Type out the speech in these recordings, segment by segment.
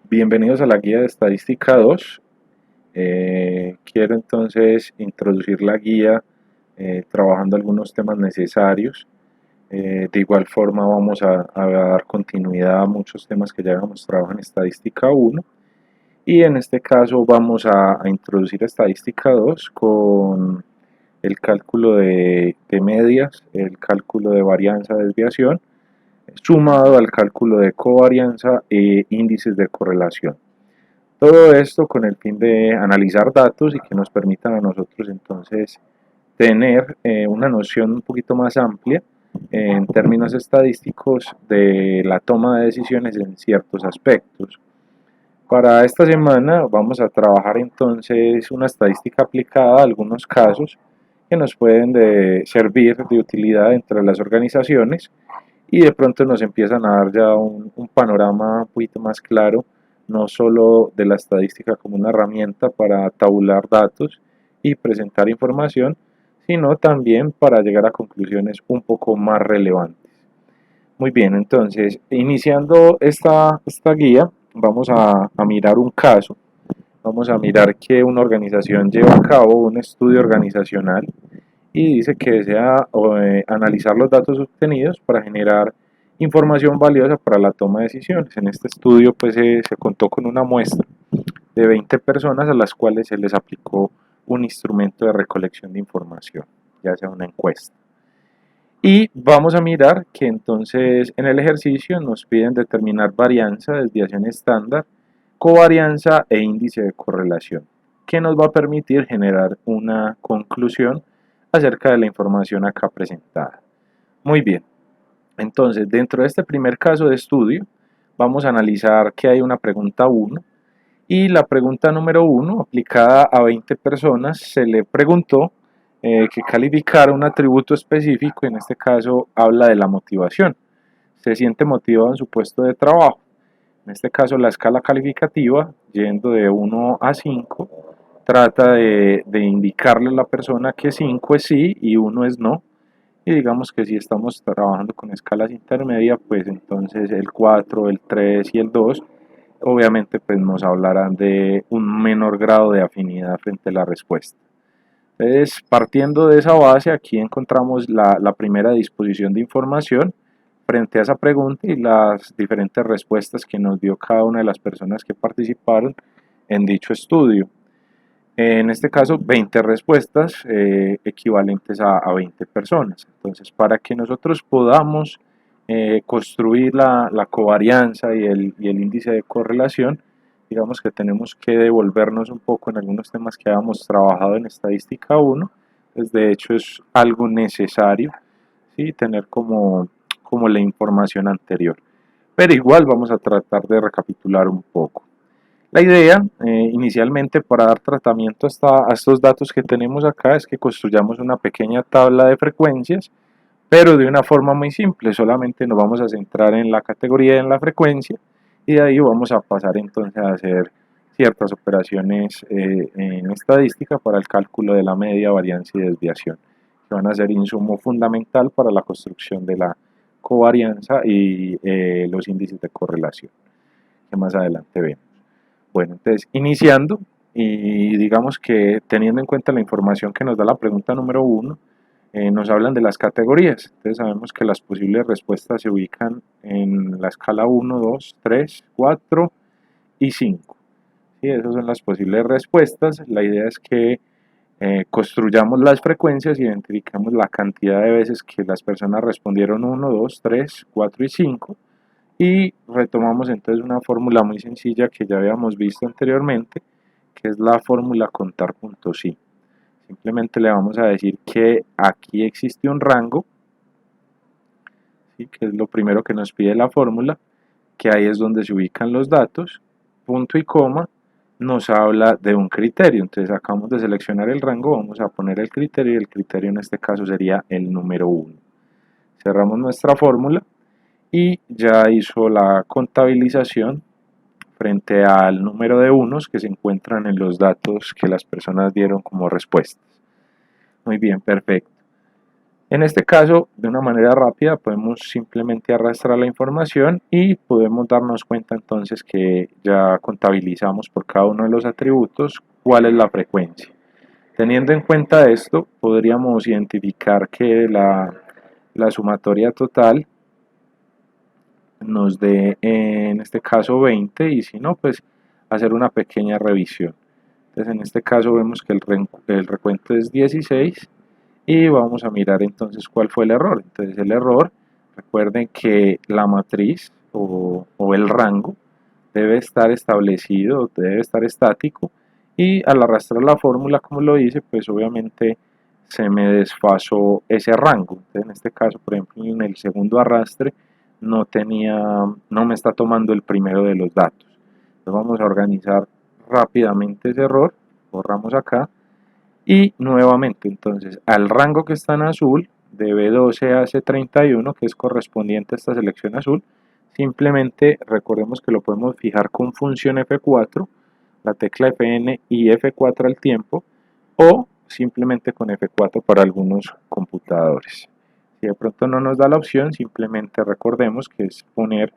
Bienvenidos a la guía de estadística 2. Quiero entonces introducir la guía trabajando algunos temas necesarios. De igual forma vamos a dar continuidad a muchos temas que ya habíamos trabajado en estadística 1 y en este caso vamos a introducir estadística 2 con el cálculo de medias, el cálculo de varianza desviación sumado al cálculo de covarianza e índices de correlación. Todo esto con el fin de analizar datos y que nos permitan a nosotros entonces tener una noción un poquito más amplia en términos estadísticos de la toma de decisiones en ciertos aspectos. Para esta semana vamos a trabajar entonces una estadística aplicada a algunos casos que nos pueden servir de utilidad entre las organizaciones y de pronto nos empiezan a dar ya un panorama un poquito más claro, no solo de la estadística como una herramienta para tabular datos y presentar información, sino también para llegar a conclusiones un poco más relevantes. Muy bien, entonces, iniciando esta guía, vamos a mirar un caso. Vamos a mirar que una organización lleva a cabo un estudio organizacional y dice que desea analizar los datos obtenidos para generar información valiosa para la toma de decisiones. En este estudio pues se contó con una muestra de 20 personas a las cuales se les aplicó un instrumento de recolección de información, ya sea una encuesta. Y vamos a mirar que entonces en el ejercicio nos piden determinar varianza, desviación estándar, covarianza e índice de correlación, que nos va a permitir generar una conclusión acerca de la información acá presentada. Muy bien, entonces dentro de este primer caso de estudio vamos a analizar que hay una pregunta 1 y la pregunta número 1 aplicada a 20 personas se le preguntó que calificara un atributo específico, en este caso habla de la motivación. Se siente motivado en su puesto de trabajo. En este caso la escala calificativa, yendo de 1 a 5, trata de indicarle a la persona que 5 es sí y 1 es no. Y digamos que si estamos trabajando con escalas intermedias, pues entonces el 4, el 3 y el 2 obviamente pues nos hablarán de un menor grado de afinidad frente a la respuesta. Entonces, partiendo de esa base, aquí encontramos la primera disposición de información frente a esa pregunta y las diferentes respuestas que nos dio cada una de las personas que participaron en dicho estudio. En este caso, 20 respuestas equivalentes a 20 personas. Entonces, para que nosotros podamos construir la covarianza y el índice de correlación, digamos que tenemos que devolvernos un poco en algunos temas que habíamos trabajado en estadística 1, pues de hecho es algo necesario, ¿sí? Tener como la información anterior. Pero igual vamos a tratar de recapitular un poco. La idea inicialmente para dar tratamiento a estos datos que tenemos acá es que construyamos una pequeña tabla de frecuencias, pero de una forma muy simple. Solamente nos vamos a centrar en la categoría y en la frecuencia y de ahí vamos a pasar entonces a hacer ciertas operaciones en estadística para el cálculo de la media, varianza y desviación, que van a ser insumo fundamental para la construcción de la covarianza y los índices de correlación, que más adelante vemos. Bueno, entonces, iniciando, y digamos que teniendo en cuenta la información que nos da la pregunta número 1, nos hablan de las categorías. Entonces sabemos que las posibles respuestas se ubican en la escala 1, 2, 3, 4 y 5. ¿Sí? Esas son las posibles respuestas. La idea es que construyamos las frecuencias, identifiquemos la cantidad de veces que las personas respondieron 1, 2, 3, 4 y 5 y retomamos entonces una fórmula muy sencilla que ya habíamos visto anteriormente, que es la fórmula contar.si. Simplemente le vamos a decir que aquí existe un rango, ¿sí? Que es lo primero que nos pide la fórmula, que ahí es donde se ubican los datos, punto y coma, nos habla de un criterio. Entonces acabamos de seleccionar el rango, vamos a poner el criterio y el criterio en este caso sería el número 1. Cerramos nuestra fórmula y ya hizo la contabilización frente al número de unos que se encuentran en los datos que las personas dieron como respuestas. Muy bien, perfecto. En este caso, de una manera rápida, podemos simplemente arrastrar la información y podemos darnos cuenta entonces que ya contabilizamos por cada uno de los atributos cuál es la frecuencia. Teniendo en cuenta esto, podríamos identificar que la sumatoria total nos dé en este caso 20 y si no, pues hacer una pequeña revisión. Entonces en este caso vemos que el recuento es 16 y vamos a mirar entonces cuál fue el error. Entonces el error, recuerden que la matriz o el rango debe estar establecido, debe estar estático y al arrastrar la fórmula como lo dice, pues obviamente se me desfasó ese rango. Entonces, en este caso, por ejemplo, en el segundo arrastre no me está tomando el primero de los datos. Entonces vamos a organizar rápidamente ese error, borramos acá y nuevamente entonces al rango que está en azul de B12 a C31 que es correspondiente a esta selección azul, simplemente recordemos que lo podemos fijar con función F4, la tecla Fn y F4 al tiempo o simplemente con F4 para algunos computadores. Si de pronto no nos da la opción, simplemente recordemos que es poner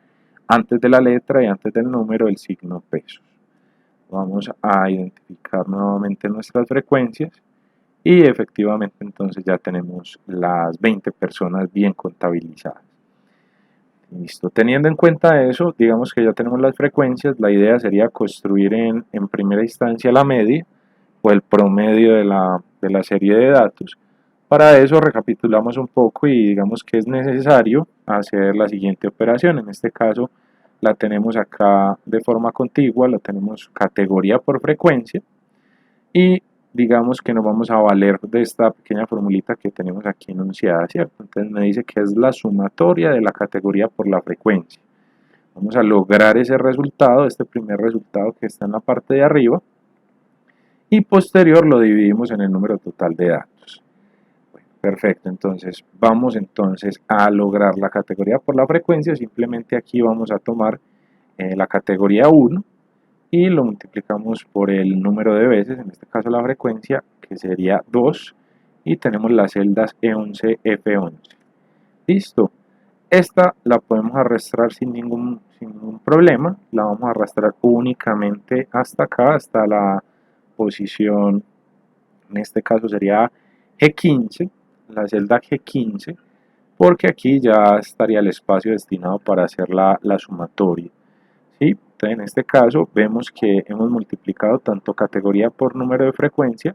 antes de la letra y antes del número el signo pesos. Vamos a identificar nuevamente nuestras frecuencias y efectivamente entonces ya tenemos las 20 personas bien contabilizadas. Listo, teniendo en cuenta eso, digamos que ya tenemos las frecuencias, la idea sería construir en primera instancia la media o el promedio de la serie de datos. Para eso recapitulamos un poco y digamos que es necesario hacer la siguiente operación. En este caso la tenemos acá de forma contigua, la tenemos categoría por frecuencia y digamos que nos vamos a valer de esta pequeña formulita que tenemos aquí enunciada, ¿cierto? Entonces me dice que es la sumatoria de la categoría por la frecuencia. Vamos a lograr ese resultado, este primer resultado que está en la parte de arriba, y posterior lo dividimos en el número total de datos. Bueno, perfecto, entonces vamos entonces a lograr la categoría por la frecuencia. Simplemente aquí vamos a tomar la categoría 1 y lo multiplicamos por el número de veces, en este caso la frecuencia, que sería 2, y tenemos las celdas E11, F11. Listo. Esta la podemos arrastrar sin ningún problema, la vamos a arrastrar únicamente hasta acá, hasta la posición, en este caso sería G15, la celda G15, porque aquí ya estaría el espacio destinado para hacer la sumatoria. ¿Sí? Entonces, en este caso vemos que hemos multiplicado tanto categoría por número de frecuencia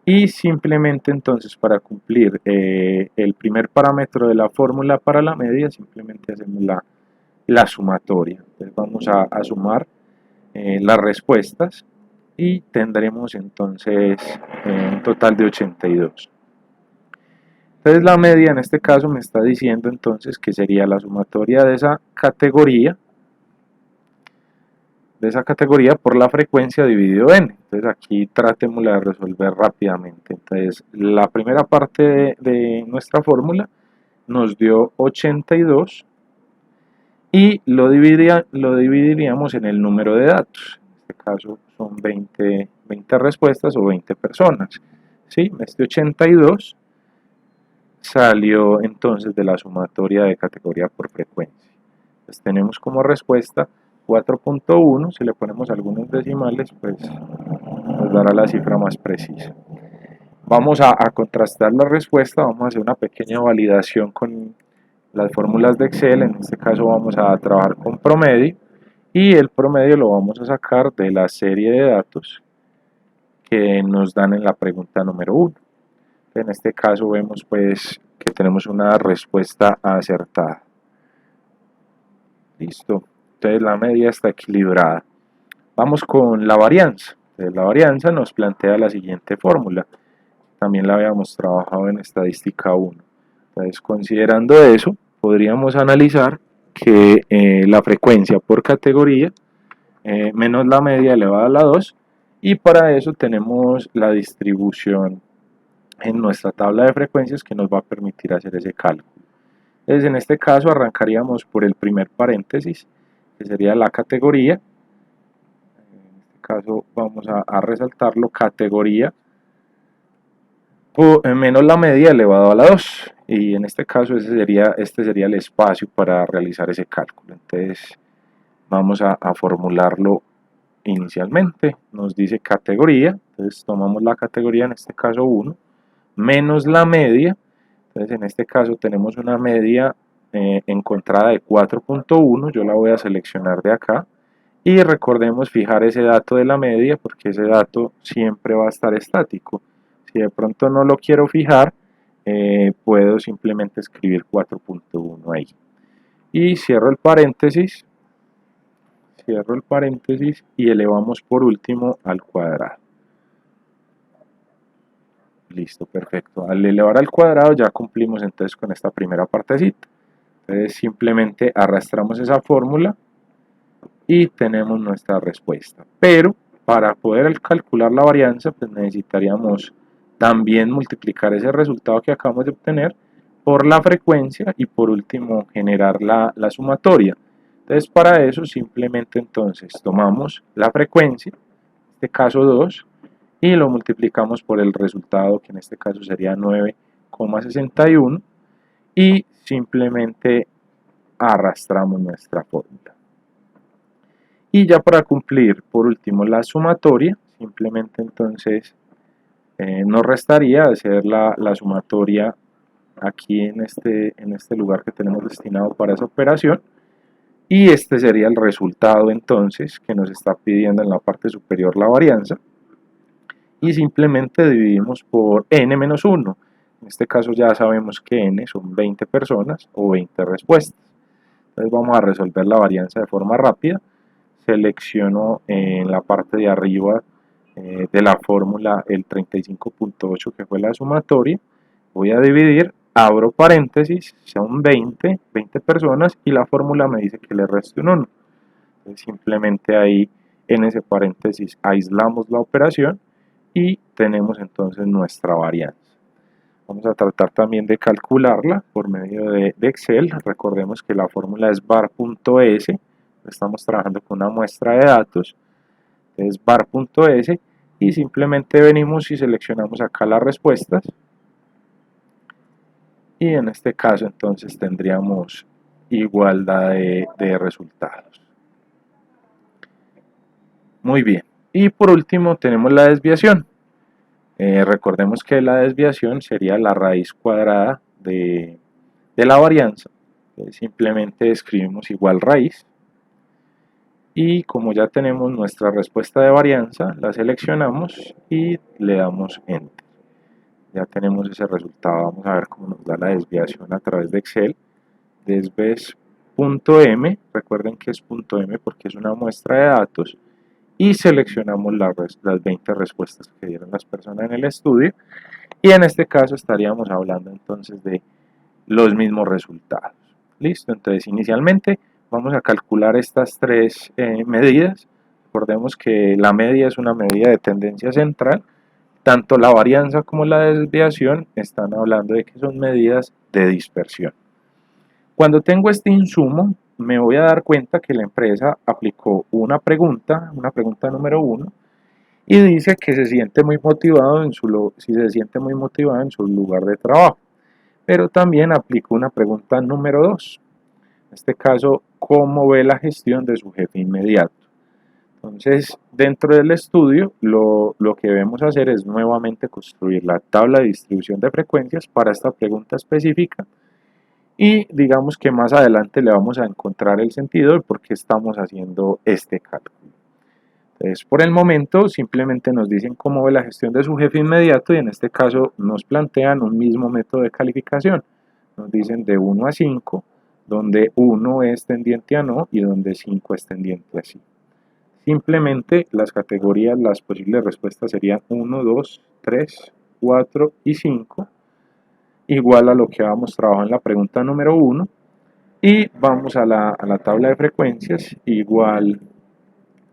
y simplemente entonces para cumplir el primer parámetro de la fórmula para la media simplemente hacemos la sumatoria. Entonces vamos a sumar las respuestas y tendremos entonces un total de 82. Entonces la media en este caso me está diciendo entonces que sería la sumatoria de esa categoría por la frecuencia dividido n. Entonces aquí tratemos de resolver rápidamente. Entonces la primera parte de nuestra fórmula nos dio 82 y lo dividiríamos en el número de datos. En este caso son 20 respuestas o 20 personas. ¿Sí? Este 82 salió entonces de la sumatoria de categoría por frecuencia. Entonces tenemos como respuesta 4.1, si le ponemos algunos decimales, pues nos dará la cifra más precisa. Vamos a contrastar la respuesta, vamos a hacer una pequeña validación con las fórmulas de Excel, en este caso vamos a trabajar con promedio, y el promedio lo vamos a sacar de la serie de datos que nos dan en la pregunta número 1. En este caso vemos pues que tenemos una respuesta acertada. Listo. Entonces la media está equilibrada. Vamos con la varianza. Entonces, la varianza nos plantea la siguiente fórmula. También la habíamos trabajado en estadística 1. Entonces, considerando eso, podríamos analizar que la frecuencia por categoría menos la media elevada a la 2, y para eso tenemos la distribución en nuestra tabla de frecuencias que nos va a permitir hacer ese cálculo. Entonces, en este caso arrancaríamos por el primer paréntesis, que sería la categoría. En este caso vamos a resaltarlo, categoría menos la media elevado a la 2. y en este caso este sería el espacio para realizar ese cálculo. Entonces vamos a formularlo inicialmente. Nos dice categoría, entonces tomamos la categoría, en este caso 1, menos la media. Entonces en este caso tenemos una media encontrada de 4.1, yo la voy a seleccionar de acá, y recordemos fijar ese dato de la media porque ese dato siempre va a estar estático. Si de pronto no lo quiero fijar, puedo simplemente escribir 4.1 ahí y cierro el paréntesis y elevamos por último al cuadrado. Listo, perfecto. Al elevar al cuadrado ya cumplimos entonces con esta primera partecita. Entonces simplemente arrastramos esa fórmula y tenemos nuestra respuesta. Pero para poder calcular la varianza, pues necesitaríamos también multiplicar ese resultado que acabamos de obtener por la frecuencia y por último generar la sumatoria. Entonces para eso simplemente entonces tomamos la frecuencia, en este caso 2, y lo multiplicamos por el resultado, que en este caso sería 9,61, y simplemente arrastramos nuestra fórmula. Y ya para cumplir por último la sumatoria, simplemente entonces nos restaría hacer la sumatoria aquí en este lugar que tenemos destinado para esa operación, y este sería el resultado entonces que nos está pidiendo en la parte superior la varianza, y simplemente dividimos por n-1. En este caso ya sabemos que n son 20 personas o 20 respuestas. Entonces vamos a resolver la varianza de forma rápida. Selecciono en la parte de arriba de la fórmula el 35.8 que fue la sumatoria. Voy a dividir, abro paréntesis, son 20 personas y la fórmula me dice que le reste un 1. Entonces simplemente ahí en ese paréntesis aislamos la operación y tenemos entonces nuestra varianza. Vamos a tratar también de calcularla por medio de Excel. Recordemos que la fórmula es var.s, estamos trabajando con una muestra de datos, es var.s, y simplemente venimos y seleccionamos acá las respuestas, y en este caso entonces tendríamos igualdad de resultados. Muy bien, y por último tenemos la desviación. Recordemos que la desviación sería la raíz cuadrada de la varianza. Simplemente escribimos igual raíz, y como ya tenemos nuestra respuesta de varianza, la seleccionamos y le damos enter. Ya tenemos ese resultado. Vamos a ver cómo nos da la desviación a través de Excel. Desves.m, recuerden que es .m porque es una muestra de datos, y seleccionamos las 20 respuestas que dieron las personas en el estudio, y en este caso estaríamos hablando entonces de los mismos resultados. Listo, entonces inicialmente vamos a calcular estas tres medidas. Recordemos que la media es una medida de tendencia central. Tanto la varianza como la desviación están hablando de que son medidas de dispersión. Cuando tengo este insumo, me voy a dar cuenta que la empresa aplicó una pregunta número 1, y dice que se siente muy motivado en su lugar de trabajo. Pero también aplicó una pregunta número 2. En este caso, ¿cómo ve la gestión de su jefe inmediato? Entonces, dentro del estudio, lo que debemos hacer es nuevamente construir la tabla de distribución de frecuencias para esta pregunta específica, y digamos que más adelante le vamos a encontrar el sentido de por qué estamos haciendo este cálculo. Entonces, por el momento, simplemente nos dicen cómo ve la gestión de su jefe inmediato, y en este caso nos plantean un mismo método de calificación. Nos dicen de 1 a 5, donde 1 es tendiente a no y donde 5 es tendiente a sí. Simplemente las categorías, las posibles respuestas serían 1, 2, 3, 4 y 5, igual a lo que habíamos trabajado en la pregunta número 1, y vamos a la tabla de frecuencias, igual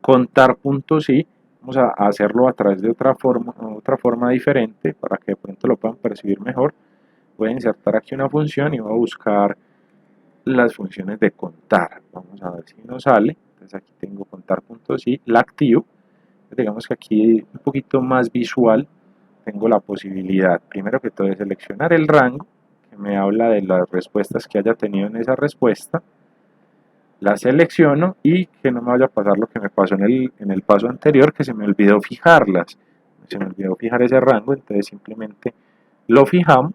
contar puntos y vamos a hacerlo a través de otra forma diferente para que de pronto lo puedan percibir mejor. Voy a insertar aquí una función y voy a buscar las funciones de contar. Vamos a ver si nos sale. Entonces aquí tengo contar puntos y la activo. Digamos que aquí un poquito más visual tengo la posibilidad, primero que todo, de seleccionar el rango, que que me habla de las respuestas que haya tenido en esa respuesta, la selecciono y que no me vaya a pasar lo que me pasó en el paso anterior, que se me olvidó fijarlas, se me olvidó fijar ese rango, entonces simplemente lo fijamos.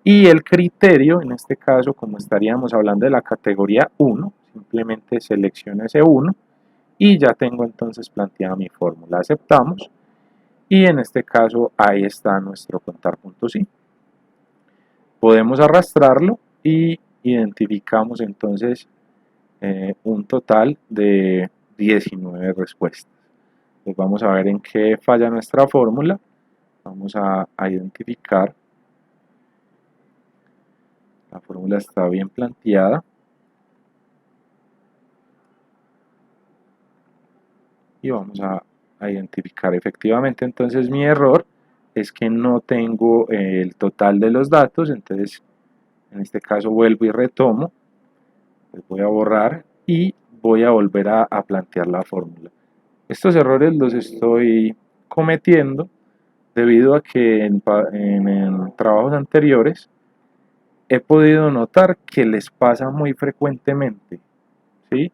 Y el criterio, en este caso, como estaríamos hablando de la categoría 1, simplemente selecciono ese 1 y ya tengo entonces planteada mi fórmula. Aceptamos y en este caso ahí está nuestro contar puntos i. Podemos arrastrarlo y identificamos entonces un total de 19 respuestas. Pues vamos a ver en qué falla nuestra fórmula. Vamos a identificar. La fórmula está bien planteada. Y vamos a identificar efectivamente entonces mi error es que no tengo el total de los datos, entonces en este caso vuelvo y retomo, les voy a borrar y voy a volver a plantear la fórmula. Estos errores los estoy cometiendo debido a que en trabajos anteriores he podido notar que les pasa muy frecuentemente, ¿sí?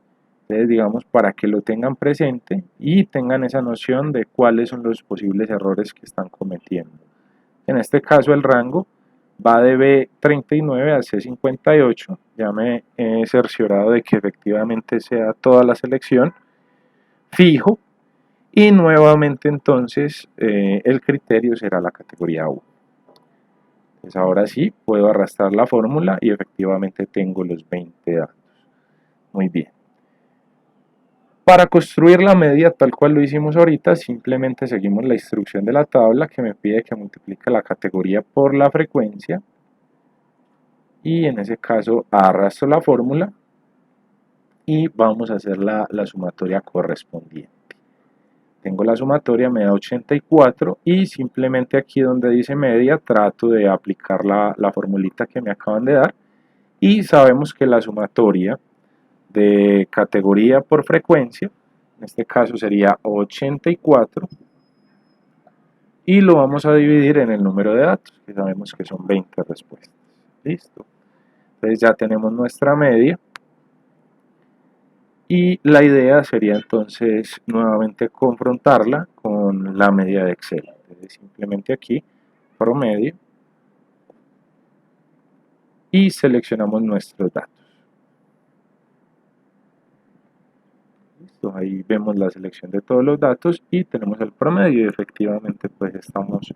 Entonces, digamos, para que lo tengan presente y tengan esa noción de cuáles son los posibles errores que están cometiendo. En este caso, el rango va de B39 a C58. Ya me he cerciorado de que efectivamente sea toda la selección. Fijo. Y nuevamente, entonces, el criterio será la categoría 1. Entonces, ahora sí, puedo arrastrar la fórmula y efectivamente tengo los 20 datos. Muy bien. Para construir la media tal cual lo hicimos ahorita, simplemente seguimos la instrucción de la tabla que me pide que multiplique la categoría por la frecuencia y en ese caso arrastro la fórmula y vamos a hacer la sumatoria correspondiente. Tengo la sumatoria, me da 84 y simplemente aquí donde dice media trato de aplicar la formulita que me acaban de dar y sabemos que la sumatoria de categoría por frecuencia, en este caso sería 84 y lo vamos a dividir en el número de datos, que sabemos que son 20 respuestas. Listo. Entonces ya tenemos nuestra media y la idea sería entonces nuevamente confrontarla con la media de Excel. Entonces simplemente aquí promedio y seleccionamos nuestros datos. Listo, ahí vemos la selección de todos los datos y tenemos el promedio y efectivamente pues estamos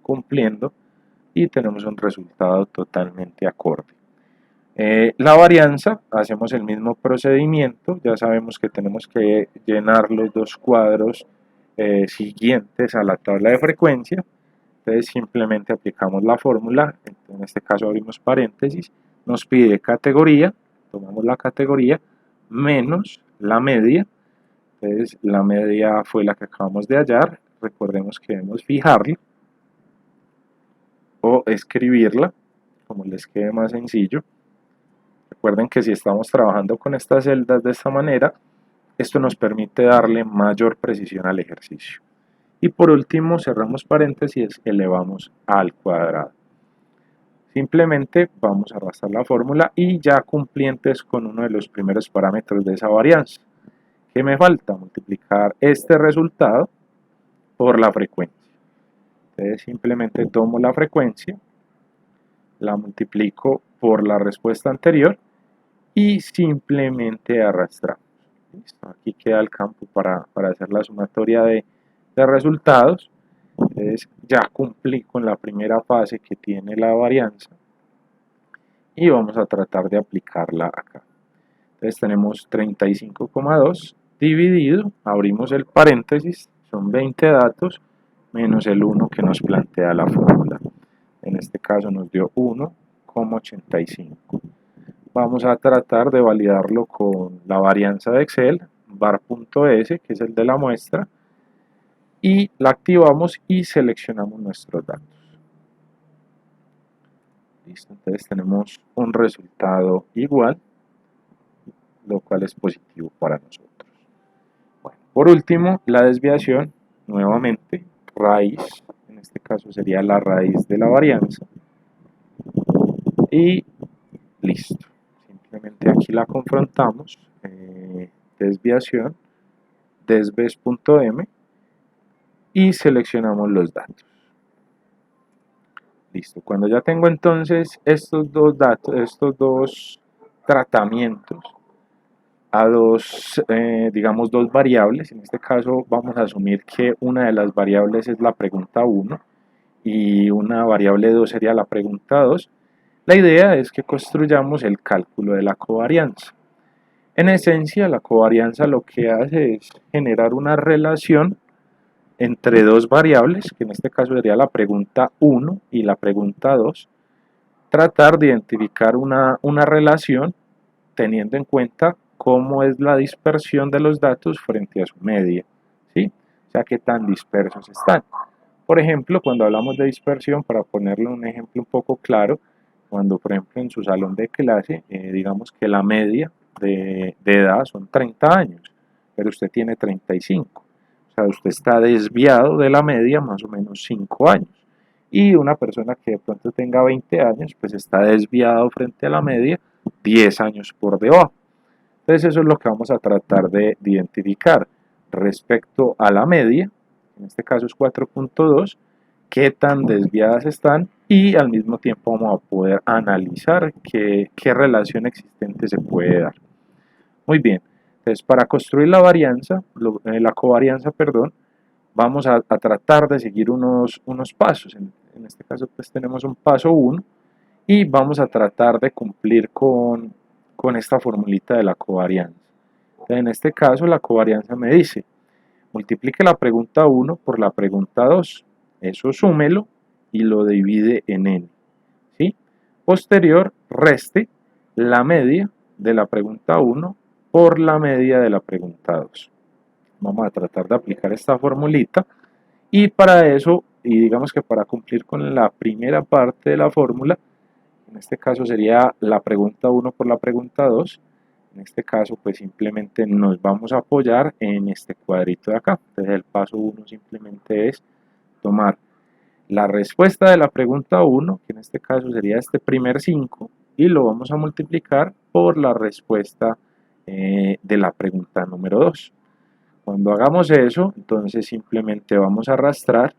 cumpliendo y tenemos un resultado totalmente acorde. La varianza, hacemos el mismo procedimiento, ya sabemos que tenemos que llenar los dos cuadros siguientes a la tabla de frecuencia, entonces simplemente aplicamos la fórmula, en este caso abrimos paréntesis, nos pide categoría, tomamos la categoría, menos la media, entonces la media fue la que acabamos de hallar, recordemos que debemos fijarla o escribirla, como les quede más sencillo. Recuerden que si estamos trabajando con estas celdas de esta manera, esto nos permite darle mayor precisión al ejercicio. Y por último, cerramos paréntesis, elevamos al cuadrado. Simplemente vamos a arrastrar la fórmula y ya cumplientes con uno de los primeros parámetros de esa varianza. ¿Qué me falta? Multiplicar este resultado por la frecuencia. Entonces simplemente tomo la frecuencia, la multiplico por la respuesta anterior y simplemente arrastramos. Listo, aquí queda el campo para hacer la sumatoria de resultados. Entonces ya cumplí con la primera fase que tiene la varianza y vamos a tratar de aplicarla acá. Entonces tenemos 35,2 dividido, abrimos el paréntesis, son 20 datos menos el 1 que nos plantea la fórmula. En este caso nos dio 1,85. Vamos a tratar de validarlo con la varianza de Excel, var.s, que es el de la muestra, y la activamos y seleccionamos nuestros datos. Listo, entonces tenemos un resultado igual, lo cual es positivo para nosotros. Bueno, por último, la desviación, nuevamente, raíz, en este caso sería la raíz de la varianza, y listo. Simplemente aquí la confrontamos, desviación, desves.m y seleccionamos los datos. Listo. Cuando ya tengo entonces estos dos datos, estos dos tratamientos a digamos, dos variables, en este caso vamos a asumir que una de las variables es la pregunta 1 y una variable 2 sería la pregunta 2, la idea es que construyamos el cálculo de la covarianza. En esencia, la covarianza lo que hace es generar una relación entre dos variables, que en este caso sería la pregunta 1 y la pregunta 2, tratar de identificar una relación teniendo en cuenta cómo es la dispersión de los datos frente a su media, ¿sí? O sea, qué tan dispersos están. Por ejemplo, cuando hablamos de dispersión, para ponerle un ejemplo un poco claro, cuando por ejemplo en su salón de clase, digamos que la media de edad son 30 años, pero usted tiene 35. O sea, usted está desviado de la media más o menos 5 años. Y una persona que de pronto tenga 20 años, pues está desviado frente a la media 10 años por debajo. Entonces eso es lo que vamos a tratar de identificar respecto a la media, en este caso es 4.2, qué tan desviadas están y al mismo tiempo vamos a poder analizar qué relación existente se puede dar. Muy bien, entonces para construir la varianza, la covarianza, perdón, vamos a tratar de seguir unos pasos. En este caso pues tenemos un paso 1 y vamos a tratar de cumplir con esta formulita de la covarianza. En este caso la covarianza me dice, multiplique la pregunta 1 por la pregunta 2, eso súmelo y lo divide en n. ¿Sí? Posterior, reste la media de la pregunta 1 por la media de la pregunta 2. Vamos a tratar de aplicar esta formulita y para eso, y digamos que para cumplir con la primera parte de la fórmula, en este caso sería la pregunta 1 por la pregunta 2, en este caso pues simplemente nos vamos a apoyar en este cuadrito de acá. Entonces el paso 1 simplemente es tomar la respuesta de la pregunta 1, que en este caso sería este primer 5, y lo vamos a multiplicar por la respuesta de la pregunta número 2. Cuando hagamos eso, entonces simplemente vamos a arrastrar,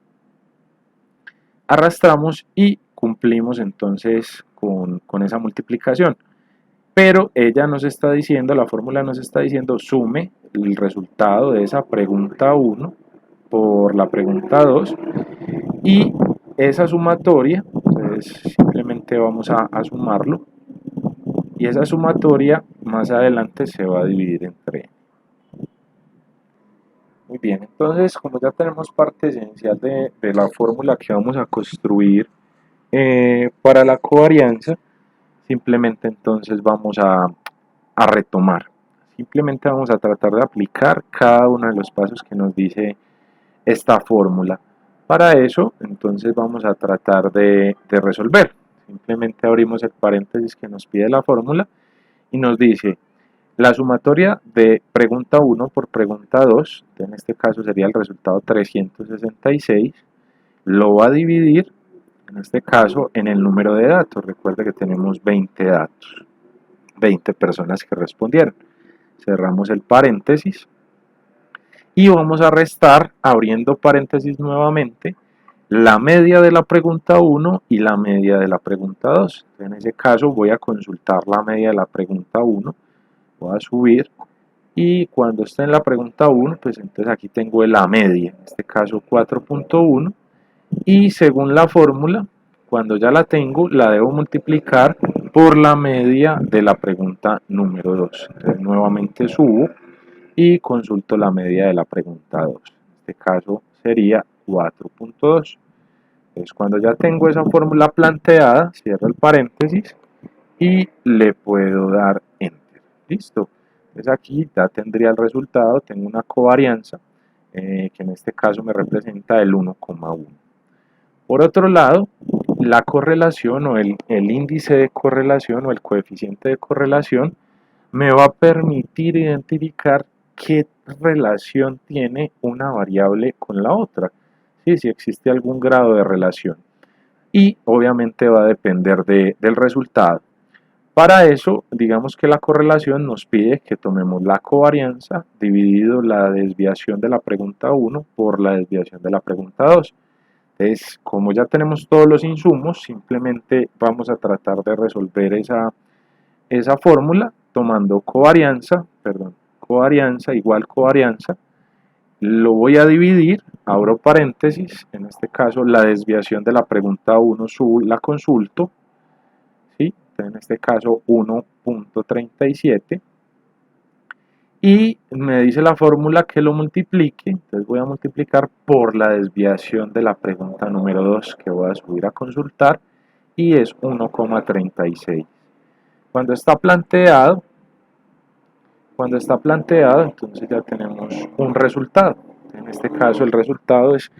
arrastramos y cumplimos entonces con esa multiplicación. Pero ella nos está diciendo, la fórmula nos está diciendo, sume el resultado de esa pregunta 1 por la pregunta 2 y esa sumatoria, entonces simplemente vamos a sumarlo y esa sumatoria más adelante se va a dividir entre. Muy bien, entonces como ya tenemos parte esencial de la fórmula que vamos a construir para la covarianza, simplemente entonces vamos a retomar. Simplemente vamos a tratar de aplicar cada uno de los pasos que nos dice esta fórmula. Para eso, entonces vamos a tratar de resolver. Simplemente abrimos el paréntesis que nos pide la fórmula y nos dice la sumatoria de pregunta 1 por pregunta 2, en este caso sería el resultado 366, lo va a dividir, en este caso, en el número de datos. Recuerde que tenemos 20 datos, 20 personas que respondieron. Cerramos el paréntesis y vamos a restar, abriendo paréntesis nuevamente, la media de la pregunta 1 y la media de la pregunta 2. En ese caso voy a consultar la media de la pregunta 1, voy a subir y cuando esté en la pregunta 1, pues entonces aquí tengo la media, en este caso 4.1, y según la fórmula, cuando ya la tengo, la debo multiplicar por la media de la pregunta número 2. Entonces nuevamente subo y consulto la media de la pregunta 2. En este caso sería 4.2. Entonces cuando ya tengo esa fórmula planteada, cierro el paréntesis y le puedo dar enter. Listo. Entonces aquí ya tendría el resultado, tengo una covarianza que en este caso me representa el 1,1. Por otro lado, la correlación o el índice de correlación o el coeficiente de correlación me va a permitir identificar qué relación tiene una variable con la otra, ¿sí? Si existe algún grado de relación. y obviamente va a depender del resultado. Para eso, digamos que la correlación nos pide que tomemos la covarianza dividido la desviación de la pregunta 1 por la desviación de la pregunta 2. Entonces, como ya tenemos todos los insumos, simplemente vamos a tratar de resolver esa fórmula tomando covarianza igual covarianza, lo voy a dividir, abro paréntesis, en este caso la desviación de la pregunta 1 la consulto, ¿sí? En este caso 1.37, y me dice la fórmula que lo multiplique, entonces voy a multiplicar por la desviación de la pregunta número 2 que voy a subir a consultar, y es 1,36. Cuando está planteado, entonces ya tenemos un resultado. En este caso el resultado es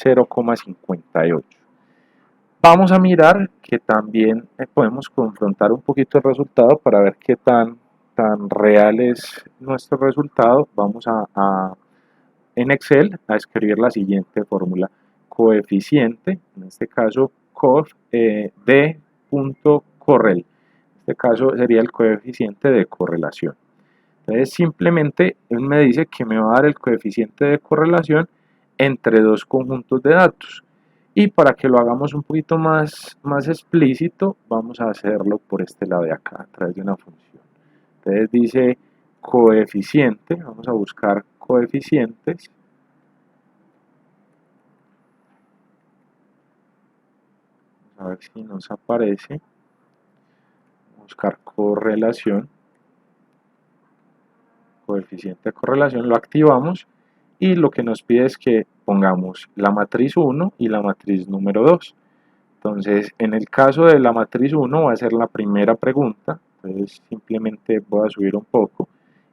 0,58. Vamos a mirar que también podemos confrontar un poquito el resultado para ver qué tan real es nuestro resultado. Vamos en Excel a escribir la siguiente fórmula: coeficiente, en este caso cof d.correl. En este caso sería el coeficiente de correlación. Entonces simplemente él me dice que me va a dar el coeficiente de correlación entre dos conjuntos de datos. Y para que lo hagamos un poquito más explícito, vamos a hacerlo por este lado de acá, a través de una función. Entonces dice coeficiente, vamos a buscar coeficientes. A ver si nos aparece. Buscar correlación. Coeficiente de correlación, lo activamos y lo que nos pide es que pongamos la matriz 1 y la matriz número 2. Entonces, en el caso de la matriz 1 va a ser la primera pregunta, entonces simplemente voy a subir un poco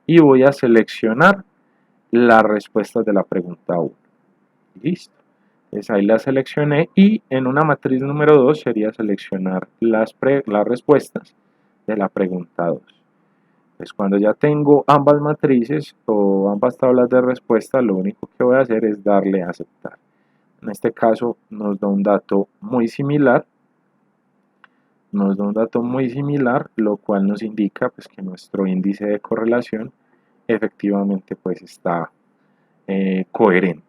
y voy a seleccionar las respuestas de la pregunta 1. Listo. Entonces ahí la seleccioné, y en una matriz número 2 sería seleccionar las respuestas de la pregunta 2. Pues cuando ya tengo ambas matrices o ambas tablas de respuesta, lo único que voy a hacer es darle a aceptar. En este caso nos da un dato muy similar, lo cual nos indica pues que nuestro índice de correlación efectivamente pues está coherente.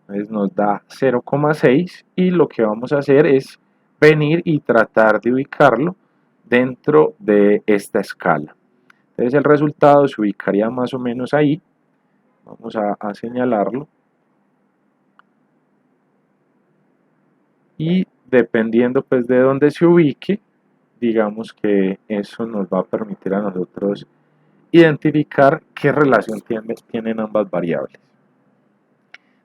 Entonces nos da 0,6, y lo que vamos a hacer es venir y tratar de ubicarlo dentro de esta escala. Entonces el resultado se ubicaría más o menos ahí. Vamos a señalarlo. Y dependiendo pues de dónde se ubique, digamos que eso nos va a permitir a nosotros identificar qué relación tienen ambas variables.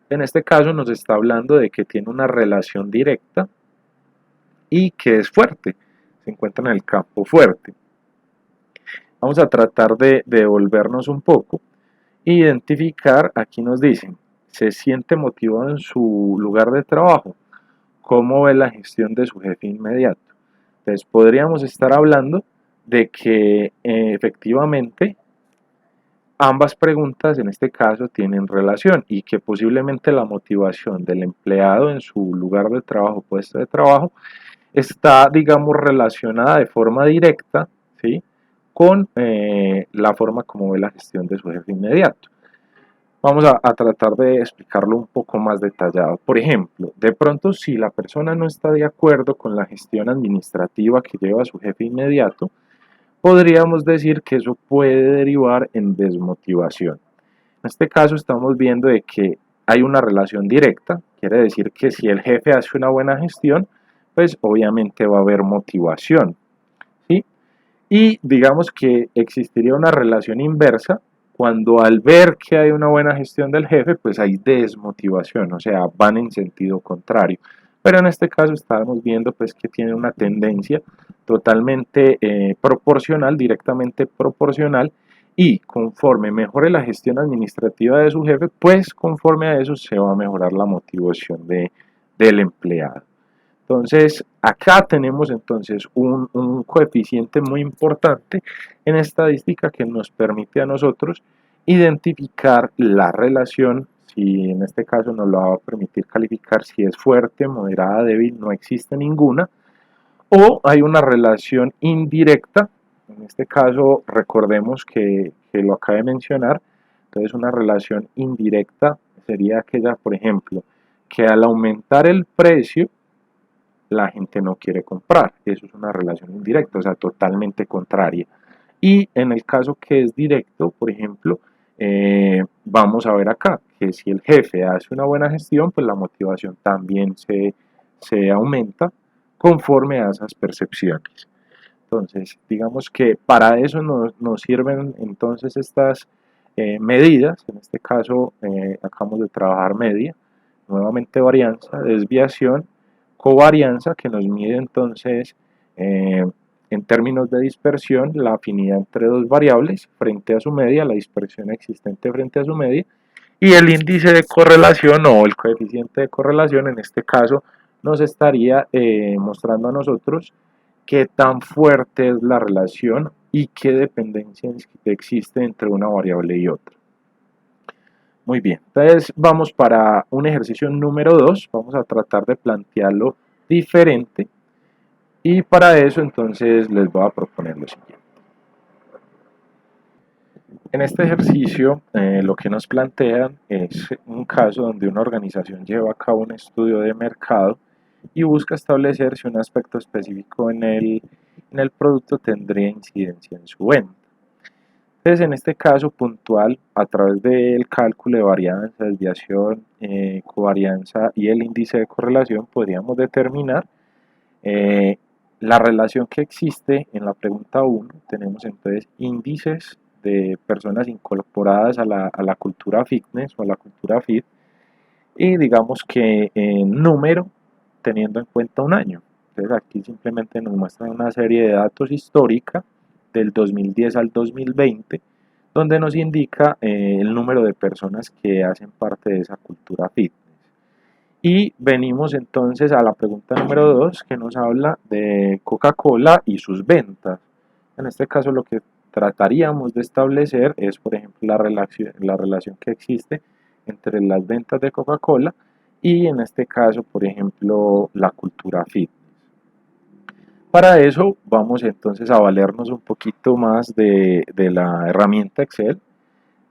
En este caso nos está hablando de que tiene una relación directa y que es fuerte, se encuentra en el campo fuerte. Vamos a tratar de devolvernos un poco e identificar. Aquí nos dicen, ¿se siente motivado en su lugar de trabajo? ¿Cómo ve la gestión de su jefe inmediato? Entonces podríamos estar hablando de que efectivamente ambas preguntas en este caso tienen relación, y que posiblemente la motivación del empleado en su lugar de trabajo, puesto de trabajo, está, digamos, relacionada de forma directa, ¿sí?, con la forma como ve la gestión de su jefe inmediato. Vamos a tratar de explicarlo un poco más detallado. Por ejemplo, de pronto si la persona no está de acuerdo con la gestión administrativa que lleva su jefe inmediato, podríamos decir que eso puede derivar en desmotivación. En este caso estamos viendo de que hay una relación directa, quiere decir que si el jefe hace una buena gestión, pues obviamente va a haber motivación, ¿sí? Y digamos que existiría una relación inversa cuando al ver que hay una buena gestión del jefe, pues hay desmotivación, o sea, van en sentido contrario. Pero en este caso estamos viendo pues que tiene una tendencia totalmente proporcional, directamente proporcional, y conforme mejore la gestión administrativa de su jefe, pues conforme a eso se va a mejorar la motivación del empleado. Entonces, acá tenemos entonces un coeficiente muy importante en estadística que nos permite a nosotros identificar la relación, si en este caso nos lo va a permitir calificar si es fuerte, moderada, débil, no existe ninguna, o hay una relación indirecta. En este caso recordemos que lo acabé de mencionar. Entonces una relación indirecta sería aquella, por ejemplo, que al aumentar el precio la gente no quiere comprar. Eso es una relación indirecta, o sea, totalmente contraria. Y en el caso que es directo, por ejemplo, vamos a ver acá que si el jefe hace una buena gestión, pues la motivación también se aumenta conforme a esas percepciones. Entonces, digamos que para eso nos sirven entonces estas medidas. En este caso, acabamos de trabajar media, nuevamente varianza, desviación, covarianza, que nos mide entonces en términos de dispersión la afinidad entre dos variables frente a su media, la dispersión existente frente a su media, y el índice de correlación o el coeficiente de correlación en este caso nos estaría mostrando a nosotros qué tan fuerte es la relación y qué dependencia existe entre una variable y otra. Muy bien, entonces vamos para un ejercicio número 2, vamos a tratar de plantearlo diferente y para eso entonces les voy a proponer lo siguiente. En este ejercicio lo que nos plantean es un caso donde una organización lleva a cabo un estudio de mercado y busca establecer si un aspecto específico en el producto tendría incidencia en su venta. Entonces, en este caso puntual, a través del cálculo de varianza, desviación, covarianza y el índice de correlación, podríamos determinar eh, la relación que existe en la pregunta 1. Tenemos entonces índices de personas incorporadas a la cultura fitness o a la cultura fit y digamos que en número teniendo en cuenta un año. Entonces aquí simplemente nos muestran una serie de datos históricos del 2010 al 2020 donde nos indica el número de personas que hacen parte de esa cultura fitness. Y venimos entonces a la pregunta número 2 que nos habla de Coca-Cola y sus ventas. En este caso lo que trataríamos de establecer es, por ejemplo, la relación que existe entre las ventas de Coca-Cola y en este caso, por ejemplo, la cultura fitness. Para eso vamos entonces a valernos un poquito más de la herramienta Excel.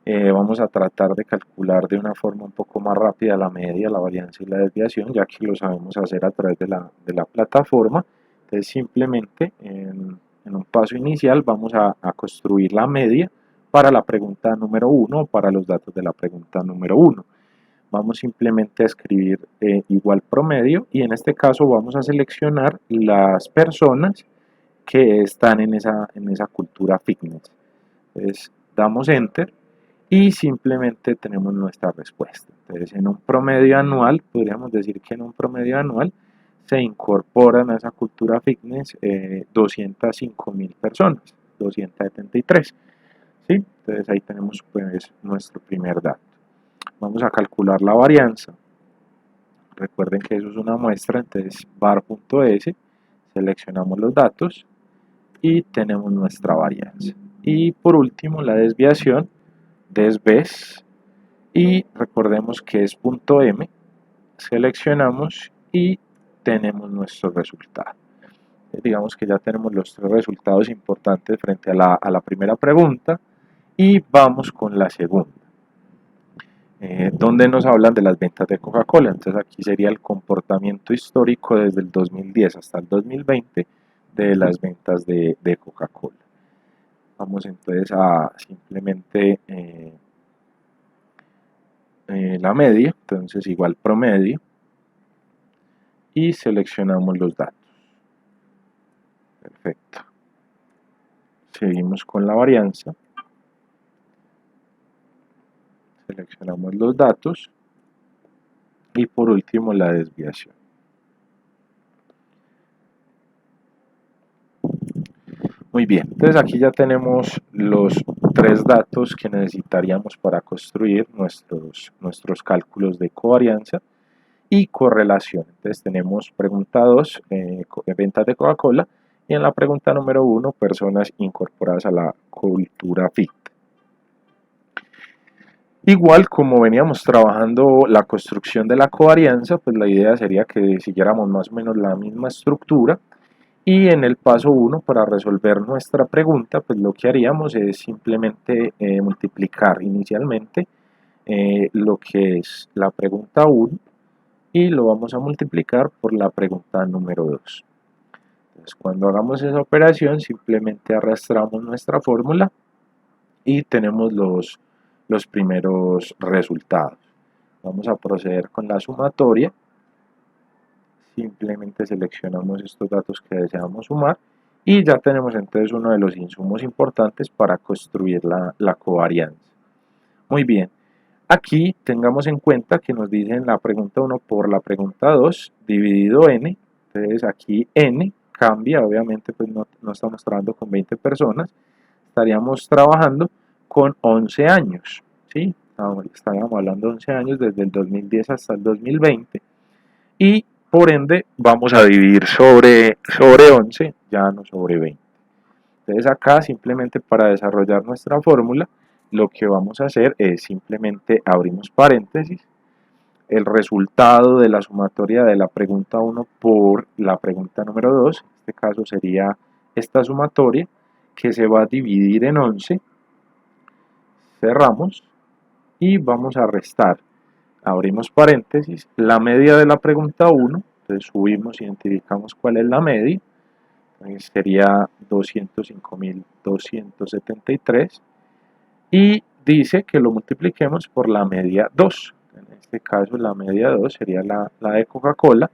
Vamos a tratar de calcular de una forma un poco más rápida la media, la varianza y la desviación, ya que lo sabemos hacer a través de la plataforma. Entonces simplemente en un paso inicial vamos a construir la media para la pregunta número 1 o para los datos de la pregunta número 1. Vamos simplemente a escribir igual promedio y en este caso vamos a seleccionar las personas que están en esa cultura fitness. Entonces damos enter y simplemente tenemos nuestra respuesta. Entonces en un promedio anual, podríamos decir que en un promedio anual se incorporan a esa cultura fitness 205.000 personas, 273. ¿Sí? Entonces ahí tenemos pues nuestro primer dato. Vamos a calcular la varianza. Recuerden que eso es una muestra, entonces var.s, seleccionamos los datos y tenemos nuestra varianza. Y por último la desviación, desves, y recordemos que es .m, seleccionamos y tenemos nuestro resultado. Digamos que ya tenemos los tres resultados importantes frente a la primera pregunta y vamos con la segunda. Donde nos hablan de las ventas de Coca-Cola. Entonces aquí sería el comportamiento histórico desde el 2010 hasta el 2020 de las ventas de Coca-Cola. Vamos entonces a simplemente la media, entonces igual promedio y seleccionamos los datos. Perfecto. Seguimos con la varianza. Seleccionamos los datos y por último la desviación. Muy bien, entonces aquí ya tenemos los tres datos que necesitaríamos para construir nuestros cálculos de covarianza y correlación. Entonces tenemos pregunta 2, ventas de Coca-Cola, y en la pregunta número 1, personas incorporadas a la cultura fit. Igual como veníamos trabajando la construcción de la covarianza, pues la idea sería que siguiéramos más o menos la misma estructura. Y en el paso 1, para resolver nuestra pregunta, pues lo que haríamos es simplemente multiplicar inicialmente lo que es la pregunta 1 y lo vamos a multiplicar por la pregunta número 2. Entonces, cuando hagamos esa operación, simplemente arrastramos nuestra fórmula y tenemos los primeros resultados. Vamos a proceder con la sumatoria. Simplemente seleccionamos estos datos que deseamos sumar y ya tenemos entonces uno de los insumos importantes para construir la covarianza. Muy bien, aquí tengamos en cuenta que nos dicen la pregunta 1 por la pregunta 2 dividido n. Entonces aquí n cambia, obviamente pues no estamos trabajando con 20 personas, estaríamos trabajando con 11 años, ¿sí? Estaríamos hablando de 11 años desde el 2010 hasta el 2020 y por ende vamos a dividir sobre 11, ya no sobre 20. Entonces acá simplemente para desarrollar nuestra fórmula lo que vamos a hacer es simplemente abrimos paréntesis, el resultado de la sumatoria de la pregunta 1 por la pregunta número 2, en este caso sería esta sumatoria que se va a dividir en 11, cerramos y vamos a restar, abrimos paréntesis, la media de la pregunta 1, entonces subimos, identificamos cuál es la media, entonces sería 205.273 y dice que lo multipliquemos por la media 2, en este caso la media 2 sería la de Coca-Cola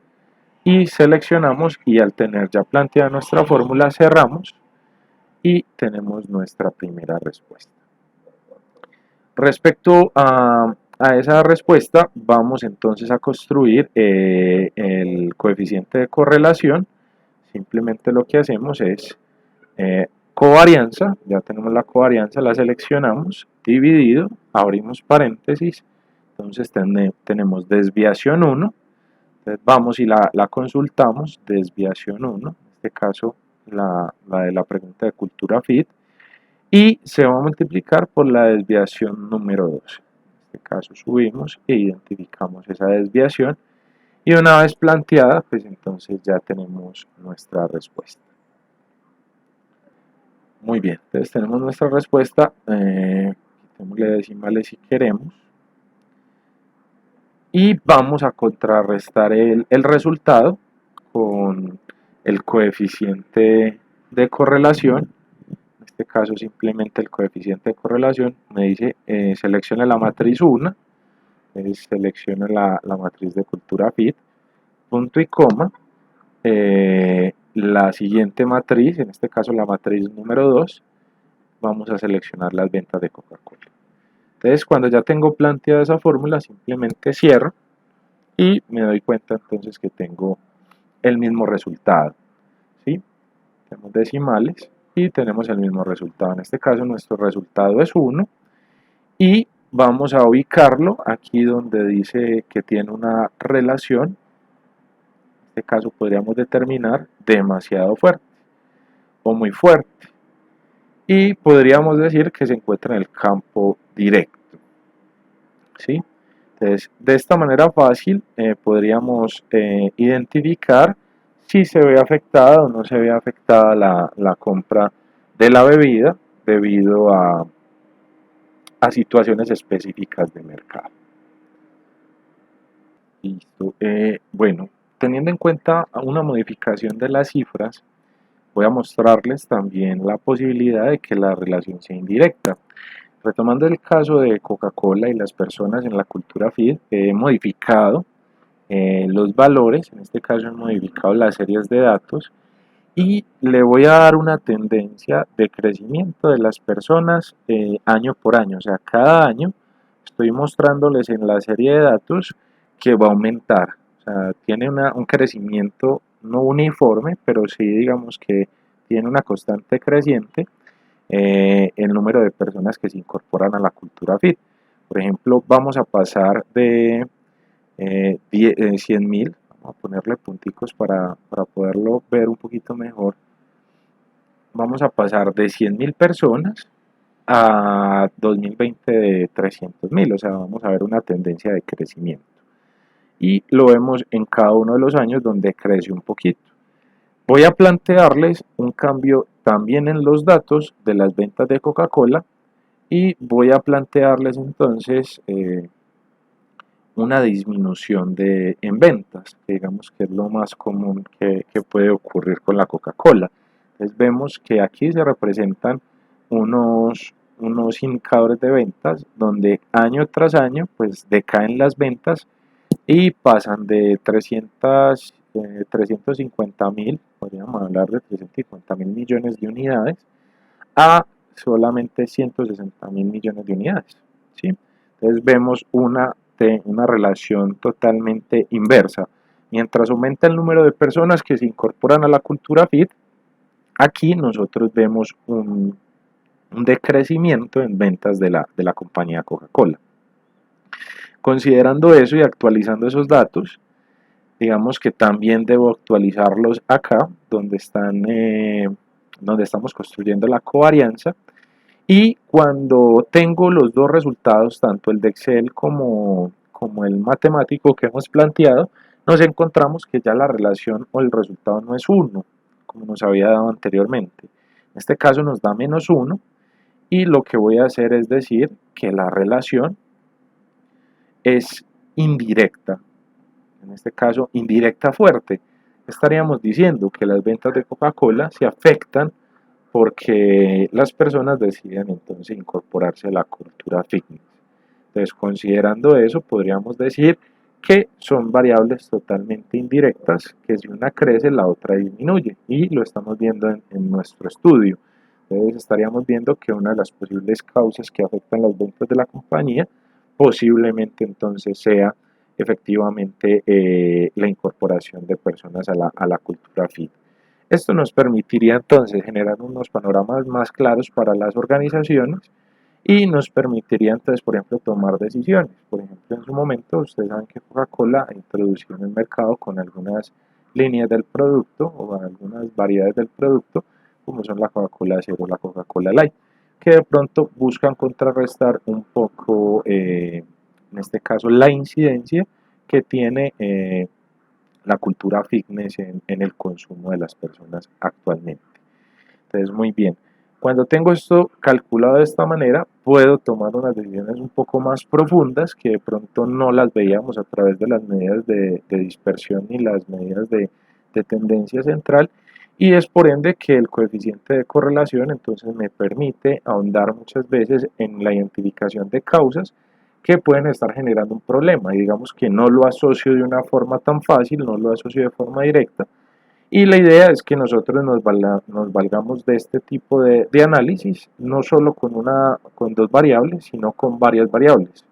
y seleccionamos y al tener ya planteada nuestra fórmula cerramos y tenemos nuestra primera respuesta. Respecto a esa respuesta vamos entonces a construir el coeficiente de correlación. Simplemente lo que hacemos es covarianza, ya tenemos la covarianza, la seleccionamos, dividido, abrimos paréntesis, entonces tenemos desviación 1, entonces vamos y la consultamos, desviación 1, en este caso la de la pregunta de cultura fit, y se va a multiplicar por la desviación número 2. En este caso subimos e identificamos esa desviación y una vez planteada, pues entonces ya tenemos nuestra respuesta. Muy bien, entonces tenemos nuestra respuesta, quitémosle decimales si queremos y vamos a contrarrestar el resultado con el coeficiente de correlación. En este caso simplemente el coeficiente de correlación me dice seleccione la matriz 1, seleccione la matriz de cultura fit, punto y coma, la siguiente matriz, en este caso la matriz número 2, vamos a seleccionar las ventas de Coca-Cola. Entonces cuando ya tengo planteada esa fórmula simplemente cierro y me doy cuenta entonces que tengo el mismo resultado, ¿sí? Tenemos decimales y tenemos el mismo resultado. En este caso nuestro resultado es 1 y vamos a ubicarlo aquí donde dice que tiene una relación. En este caso podríamos determinar demasiado fuerte o muy fuerte y podríamos decir que se encuentra en el campo directo, ¿sí? Entonces de esta manera fácil podríamos identificar si se ve afectada o no se ve afectada la compra de la bebida debido a situaciones específicas de mercado. Listo. Bueno, teniendo en cuenta una modificación de las cifras, voy a mostrarles también la posibilidad de que la relación sea indirecta. Retomando el caso de Coca-Cola y las personas en la cultura fit, he modificado los valores, en este caso he modificado las series de datos y le voy a dar una tendencia de crecimiento de las personas año por año, o sea, cada año estoy mostrándoles en la serie de datos que va a aumentar, o sea, tiene un crecimiento no uniforme, pero sí digamos que tiene una constante creciente el número de personas que se incorporan a la cultura fit. Por ejemplo, vamos a pasar de 100.000, vamos a ponerle punticos para poderlo ver un poquito mejor. Vamos a pasar de 100.000 personas a 2020 de 300.000, o sea, vamos a ver una tendencia de crecimiento. Y lo vemos en cada uno de los años donde crece un poquito. Voy a plantearles un cambio también en los datos de las ventas de Coca-Cola y voy a plantearles entonces una disminución en ventas, que digamos que es lo más común que puede ocurrir con la Coca-Cola. Entonces vemos que aquí se representan unos indicadores de ventas donde año tras año pues decaen las ventas y pasan de 350.000, podríamos hablar de 350.000 millones de unidades, a solamente 160.000 millones de unidades, ¿sí? Entonces vemos una relación totalmente inversa. Mientras aumenta el número de personas que se incorporan a la cultura fit, aquí nosotros vemos un decrecimiento en ventas de la compañía Coca-Cola. Considerando eso y actualizando esos datos, digamos que también debo actualizarlos acá, donde estamos construyendo la covarianza. Y cuando tengo los dos resultados, tanto el de Excel como el matemático que hemos planteado, nos encontramos que ya la relación o el resultado no es 1, como nos había dado anteriormente. En este caso nos da -1 y lo que voy a hacer es decir que la relación es indirecta, en este caso indirecta fuerte. Estaríamos diciendo que las ventas de Coca-Cola se afectan porque las personas deciden entonces incorporarse a la cultura fitness. Entonces, considerando eso, podríamos decir que son variables totalmente indirectas, que si una crece, la otra disminuye, y lo estamos viendo en nuestro estudio. Entonces, estaríamos viendo que una de las posibles causas que afectan las ventas de la compañía posiblemente entonces sea efectivamente la incorporación de personas a la cultura fit. Esto nos permitiría entonces generar unos panoramas más claros para las organizaciones y nos permitiría entonces, por ejemplo, tomar decisiones. Por ejemplo, en su momento, ustedes saben que Coca-Cola introdució en el mercado con algunas líneas del producto o algunas variedades del producto, como son la Coca-Cola Cero o la Coca-Cola Light, que de pronto buscan contrarrestar un poco, en este caso, la incidencia que tiene la cultura fitness en el consumo de las personas actualmente. Entonces, muy bien. Cuando tengo esto calculado de esta manera, puedo tomar unas decisiones un poco más profundas que de pronto no las veíamos a través de las medidas de dispersión ni las medidas de tendencia central, y es por ende que el coeficiente de correlación entonces me permite ahondar muchas veces en la identificación de causas que pueden estar generando un problema, y digamos que no lo asocio de una forma tan fácil, no lo asocio de forma directa, y la idea es que nosotros nos valgamos de este tipo de análisis, no solo con dos variables, sino con varias variables.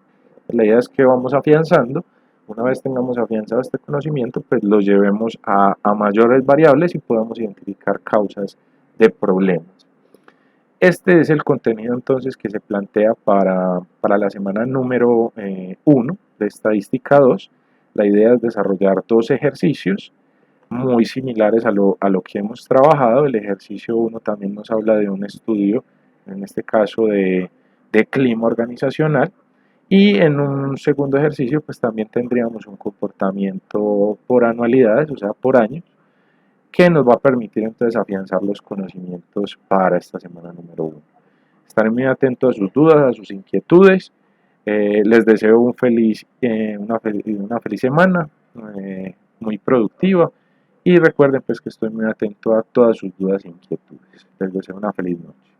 La idea es que vamos afianzando, una vez tengamos afianzado este conocimiento, pues lo llevemos a mayores variables y podamos identificar causas de problemas. Este es el contenido entonces que se plantea para la semana número 1 de Estadística 2. La idea es desarrollar dos ejercicios muy similares a lo que hemos trabajado. El ejercicio 1 también nos habla de un estudio, en este caso de clima organizacional, y en un segundo ejercicio pues también tendríamos un comportamiento por anualidades, o sea por años, que nos va a permitir entonces afianzar los conocimientos para esta semana número 1. Estaré muy atento a sus dudas, a sus inquietudes. Les deseo una feliz semana, muy productiva, y recuerden pues que estoy muy atento a todas sus dudas e inquietudes. Les deseo una feliz noche.